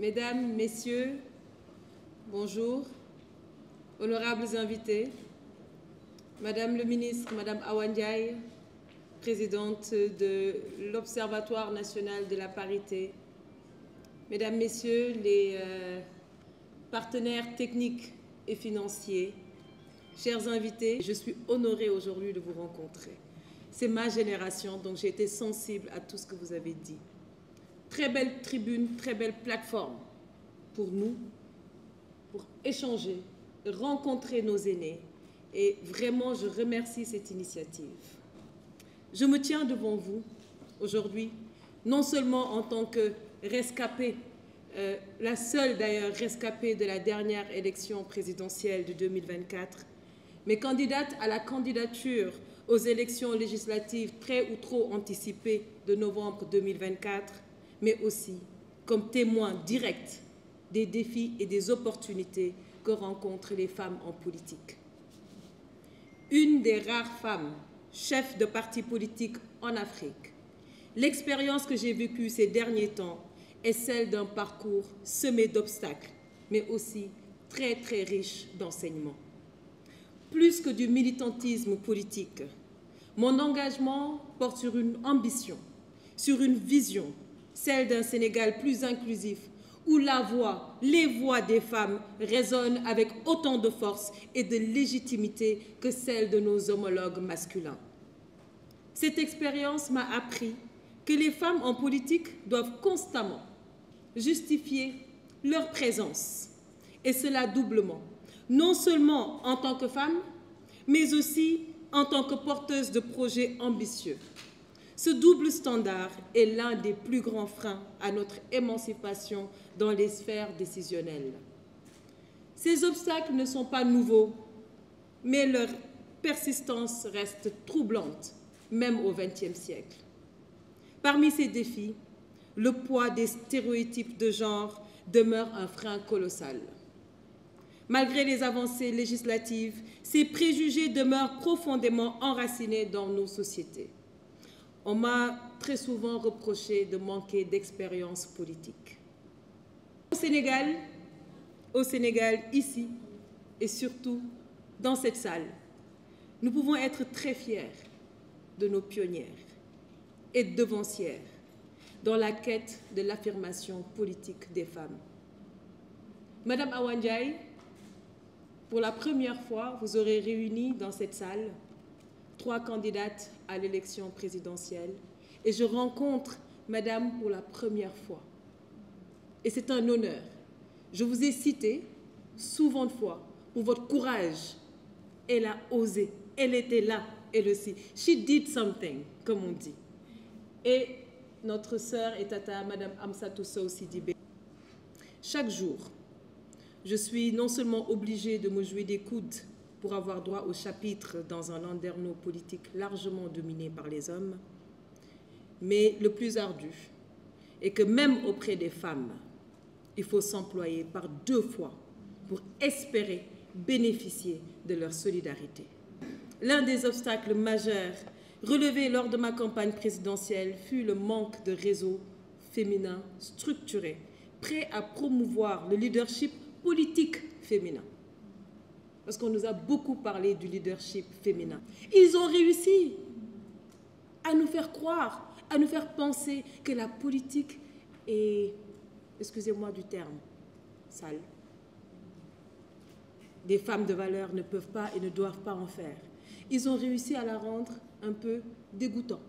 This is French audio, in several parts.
Mesdames, Messieurs, bonjour, honorables invités, Madame le ministre, Madame Awa Ndiaye, présidente de l'Observatoire national de la parité, Mesdames, Messieurs les partenaires techniques et financiers, chers invités, je suis honorée aujourd'hui de vous rencontrer. C'est ma génération, donc j'ai été sensible à tout ce que vous avez dit. Très belle tribune, très belle plateforme pour nous, pour échanger, rencontrer nos aînés. Et vraiment, je remercie cette initiative. Je me tiens devant vous aujourd'hui, non seulement en tant que rescapée, la seule d'ailleurs rescapée de la dernière élection présidentielle de 2024, mais candidate à la candidature aux élections législatives très ou trop anticipées de novembre 2024, mais aussi comme témoin direct des défis et des opportunités que rencontrent les femmes en politique. Une des rares femmes chefs de partis politiques en Afrique, l'expérience que j'ai vécue ces derniers temps est celle d'un parcours semé d'obstacles, mais aussi très très riche d'enseignements. Plus que du militantisme politique, mon engagement porte sur une ambition, sur une vision, celle d'un Sénégal plus inclusif, où les voix des femmes résonnent avec autant de force et de légitimité que celles de nos homologues masculins. Cette expérience m'a appris que les femmes en politique doivent constamment justifier leur présence, et cela doublement, non seulement en tant que femmes, mais aussi en tant que porteuses de projets ambitieux. Ce double standard est l'un des plus grands freins à notre émancipation dans les sphères décisionnelles. Ces obstacles ne sont pas nouveaux, mais leur persistance reste troublante, même au XXe siècle. Parmi ces défis, le poids des stéréotypes de genre demeure un frein colossal. Malgré les avancées législatives, ces préjugés demeurent profondément enracinés dans nos sociétés. On m'a très souvent reproché de manquer d'expérience politique. Au Sénégal, ici, et surtout dans cette salle, nous pouvons être très fiers de nos pionnières et devancières dans la quête de l'affirmation politique des femmes. Madame Awa Ndiaye, pour la première fois, vous aurez réuni dans cette salle 3 candidates à l'élection présidentielle et je rencontre Madame pour la première fois. Et c'est un honneur. Je vous ai cité souvent de fois pour votre courage. Elle a osé, elle était là, elle aussi. She did something, comme on dit. Et notre sœur et tata, Madame Amsatou Sow Sidibé. Chaque jour, je suis non seulement obligée de me jouer des coudes pour avoir droit au chapitre dans un landerneau politique largement dominé par les hommes, mais le plus ardu est que même auprès des femmes, il faut s'employer par 2 fois pour espérer bénéficier de leur solidarité. L'un des obstacles majeurs relevés lors de ma campagne présidentielle fut le manque de réseaux féminins structurés, prêts à promouvoir le leadership politique féminin. Parce qu'on nous a beaucoup parlé du leadership féminin. Ils ont réussi à nous faire croire, à nous faire penser que la politique est, excusez-moi du terme, sale. Des femmes de valeur ne peuvent pas et ne doivent pas en faire. Ils ont réussi à la rendre un peu dégoûtant.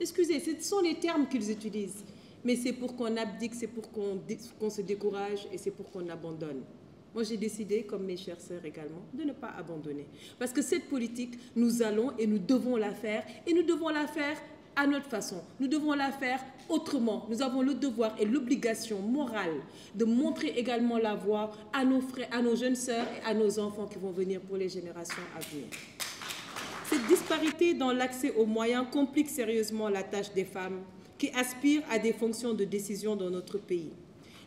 Excusez, ce sont les termes qu'ils utilisent. Mais c'est pour qu'on abdique, c'est pour qu'on se décourage et c'est pour qu'on abandonne. Moi, j'ai décidé, comme mes chères sœurs également, de ne pas abandonner. Parce que cette politique, nous allons et nous devons la faire. Et nous devons la faire à notre façon. Nous devons la faire autrement. Nous avons le devoir et l'obligation morale de montrer également la voie à nos frères, à nos jeunes sœurs et à nos enfants qui vont venir pour les générations à venir. Cette disparité dans l'accès aux moyens complique sérieusement la tâche des femmes qui aspirent à des fonctions de décision dans notre pays.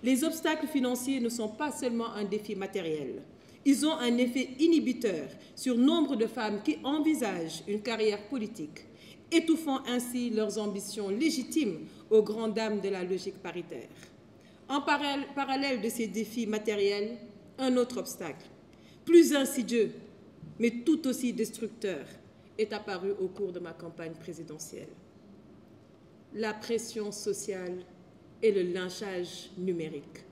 Les obstacles financiers ne sont pas seulement un défi matériel. Ils ont un effet inhibiteur sur nombre de femmes qui envisagent une carrière politique, étouffant ainsi leurs ambitions légitimes aux grandes dames de la logique paritaire. En parallèle de ces défis matériels, un autre obstacle, plus insidieux, mais tout aussi destructeur, est apparu au cours de ma campagne présidentielle. La pression sociale et le lynchage numérique,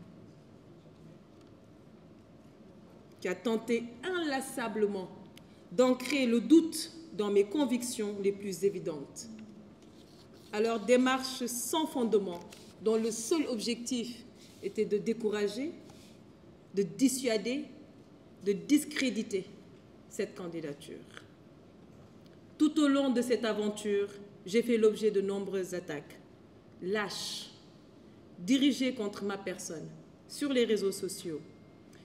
qui a tenté inlassablement d'ancrer le doute dans mes convictions les plus évidentes. À leur démarche sans fondement, dont le seul objectif était de décourager, de dissuader, de discréditer cette candidature. Tout au long de cette aventure, j'ai fait l'objet de nombreuses attaques, lâches, dirigées contre ma personne, sur les réseaux sociaux.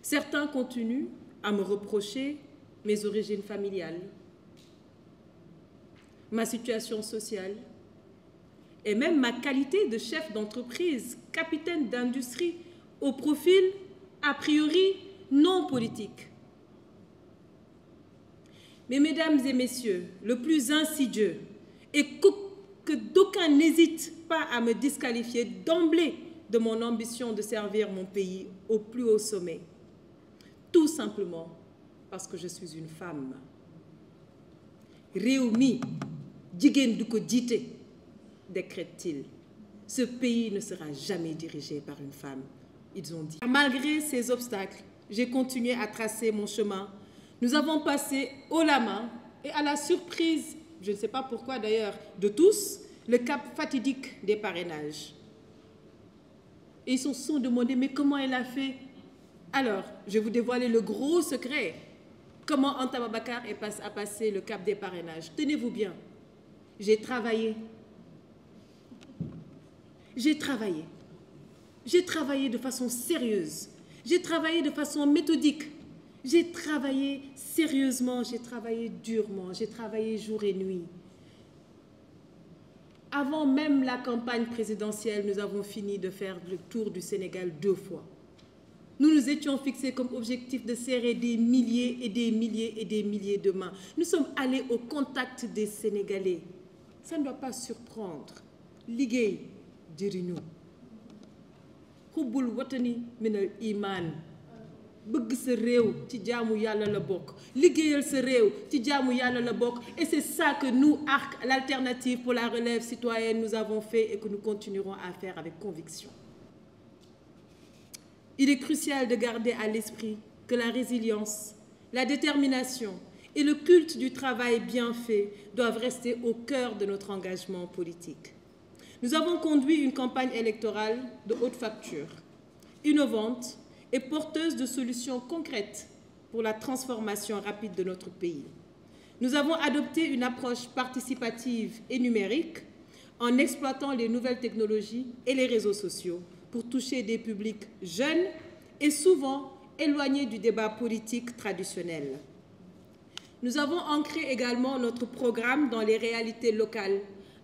Certains continuent à me reprocher mes origines familiales, ma situation sociale, et même ma qualité de chef d'entreprise, capitaine d'industrie, au profil a priori non politique. Mais mesdames et messieurs, le plus insidieux est que d'aucuns n'hésitent pas à me disqualifier d'emblée de mon ambition de servir mon pays au plus haut sommet. Tout simplement parce que je suis une femme. Réumi, jigéen du ko jiite, décrète-t-il. Ce pays ne sera jamais dirigé par une femme, ils ont dit. Malgré ces obstacles, j'ai continué à tracer mon chemin. Nous avons passé haut la main et à la surprise, je ne sais pas pourquoi d'ailleurs, de tous, le cap fatidique des parrainages. Et ils se sont demandé, mais comment elle a fait? Alors, je vais vous dévoiler le gros secret. Comment Anta Babacar a passé le cap des parrainages. Tenez-vous bien, j'ai travaillé. J'ai travaillé de façon sérieuse. J'ai travaillé de façon méthodique. J'ai travaillé sérieusement, j'ai travaillé durement, j'ai travaillé jour et nuit. Avant même la campagne présidentielle, nous avons fini de faire le tour du Sénégal 2 fois. Nous nous étions fixés comme objectif de serrer des milliers et des milliers et des milliers de mains. Nous sommes allés au contact des Sénégalais. Ça ne doit pas surprendre. Liggéey jëriñu. Xubbul watani minal iman. Bëgg sa réew ci jaamu Yàlla la bokk. Liggéeyal sa réew ci jaamu Yàlla la bokk. Et c'est ça que nous, ARC, l'alternative pour la relève citoyenne, nous avons fait et que nous continuerons à faire avec conviction. Il est crucial de garder à l'esprit que la résilience, la détermination et le culte du travail bien fait doivent rester au cœur de notre engagement politique. Nous avons conduit une campagne électorale de haute facture, innovante et porteuse de solutions concrètes pour la transformation rapide de notre pays. Nous avons adopté une approche participative et numérique en exploitant les nouvelles technologies et les réseaux sociaux pour toucher des publics jeunes et souvent éloignés du débat politique traditionnel. Nous avons ancré également notre programme dans les réalités locales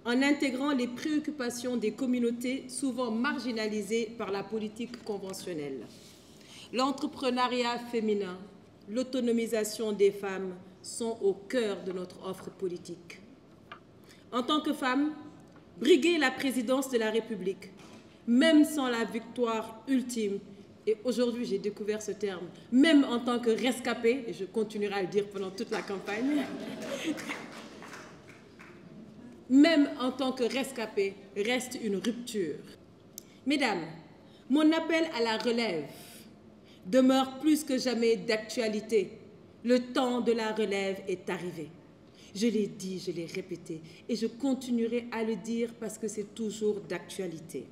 en intégrant les préoccupations des communautés souvent marginalisées par la politique conventionnelle. L'entrepreneuriat féminin, l'autonomisation des femmes sont au cœur de notre offre politique. En tant que femme, briguer la présidence de la République, même sans la victoire ultime, et aujourd'hui j'ai découvert ce terme, même en tant que rescapée, et je continuerai à le dire pendant toute la campagne, même en tant que rescapée, reste une rupture. Mesdames, mon appel à la relève demeure plus que jamais d'actualité. Le temps de la relève est arrivé. Je l'ai dit, je l'ai répété, et je continuerai à le dire parce que c'est toujours d'actualité.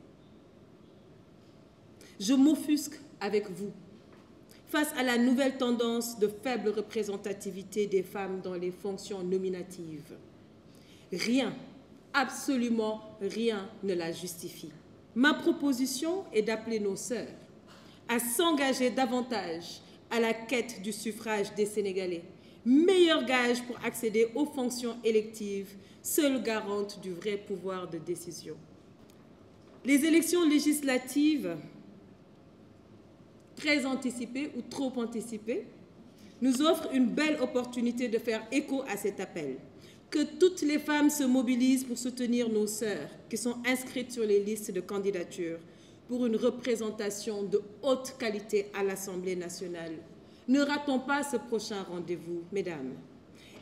Je m'offusque avec vous face à la nouvelle tendance de faible représentativité des femmes dans les fonctions nominatives. Rien, absolument rien ne la justifie. Ma proposition est d'appeler nos sœurs à s'engager davantage à la quête du suffrage des Sénégalais, meilleur gage pour accéder aux fonctions électives, seule garante du vrai pouvoir de décision. Les élections législatives, très anticipées ou trop anticipées, nous offrent une belle opportunité de faire écho à cet appel. Que toutes les femmes se mobilisent pour soutenir nos sœurs qui sont inscrites sur les listes de candidature, pour une représentation de haute qualité à l'Assemblée nationale. Ne ratons pas ce prochain rendez-vous, mesdames.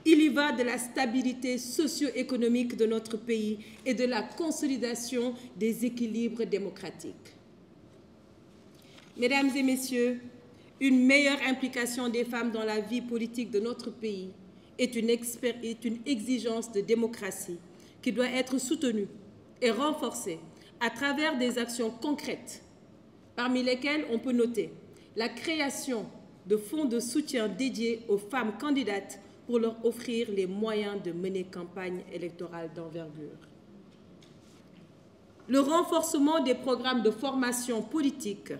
Il y va de la stabilité socio-économique de notre pays et de la consolidation des équilibres démocratiques. Mesdames et messieurs, une meilleure implication des femmes dans la vie politique de notre pays est une exigence de démocratie qui doit être soutenue et renforcée à travers des actions concrètes, parmi lesquelles on peut noter la création de fonds de soutien dédiés aux femmes candidates pour leur offrir les moyens de mener campagne électorale d'envergure. Le renforcement des programmes de formation politique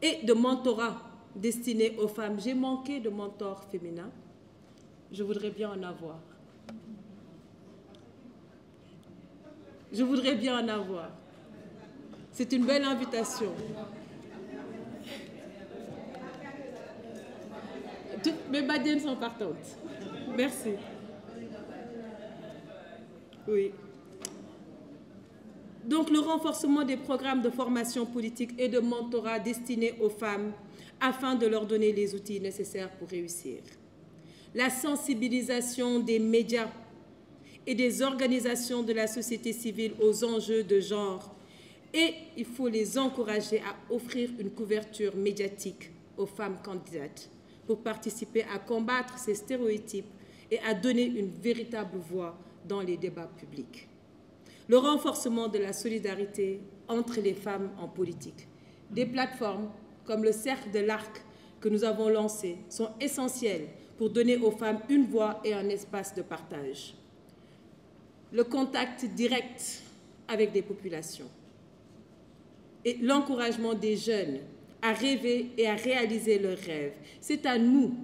et de mentorat destinés aux femmes. J'ai manqué de mentors féminins. Je voudrais bien en avoir. Je voudrais bien en avoir. C'est une belle invitation. Toutes mes badiennes sont partantes. Merci. Oui. Donc, le renforcement des programmes de formation politique et de mentorat destinés aux femmes afin de leur donner les outils nécessaires pour réussir. La sensibilisation des médias et des organisations de la société civile aux enjeux de genre. Et il faut les encourager à offrir une couverture médiatique aux femmes candidates pour participer à combattre ces stéréotypes et à donner une véritable voix dans les débats publics. Le renforcement de la solidarité entre les femmes en politique. Des plateformes comme le Cercle de l'Arc que nous avons lancé sont essentielles pour donner aux femmes une voix et un espace de partage. Le contact direct avec des populations et l'encouragement des jeunes à rêver et à réaliser leurs rêves. C'est à nous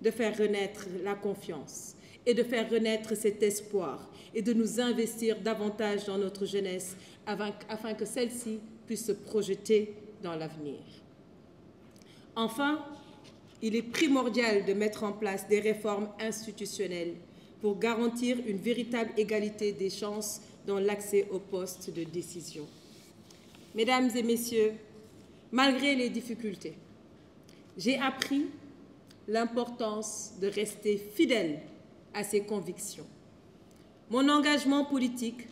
de faire renaître la confiance et de faire renaître cet espoir et de nous investir davantage dans notre jeunesse afin que celle-ci puisse se projeter dans l'avenir. Enfin, il est primordial de mettre en place des réformes institutionnelles pour garantir une véritable égalité des chances dans l'accès aux postes de décision. Mesdames et messieurs, malgré les difficultés, j'ai appris l'importance de rester fidèle à ses convictions. Mon engagement politique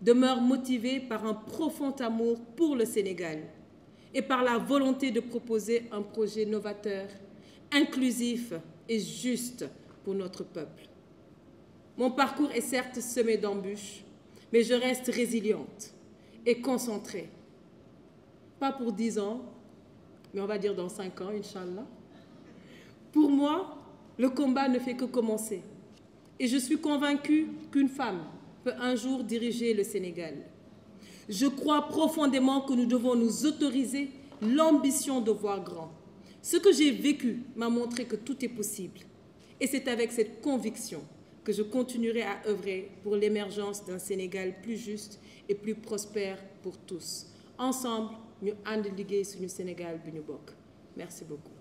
demeure motivé par un profond amour pour le Sénégal et par la volonté de proposer un projet novateur, inclusif et juste pour notre peuple. Mon parcours est certes semé d'embûches, mais je reste résiliente et concentrée. Pas pour 10 ans, mais on va dire dans 5 ans, Inch'Allah. Pour moi, le combat ne fait que commencer. Et je suis convaincue qu'une femme peut un jour diriger le Sénégal. Je crois profondément que nous devons nous autoriser l'ambition de voir grand. Ce que j'ai vécu m'a montré que tout est possible. Et c'est avec cette conviction que je continuerai à œuvrer pour l'émergence d'un Sénégal plus juste et plus prospère pour tous. Ensemble, ñu ànd liggéey suñu Sénégal bi ñu bokk. Merci beaucoup.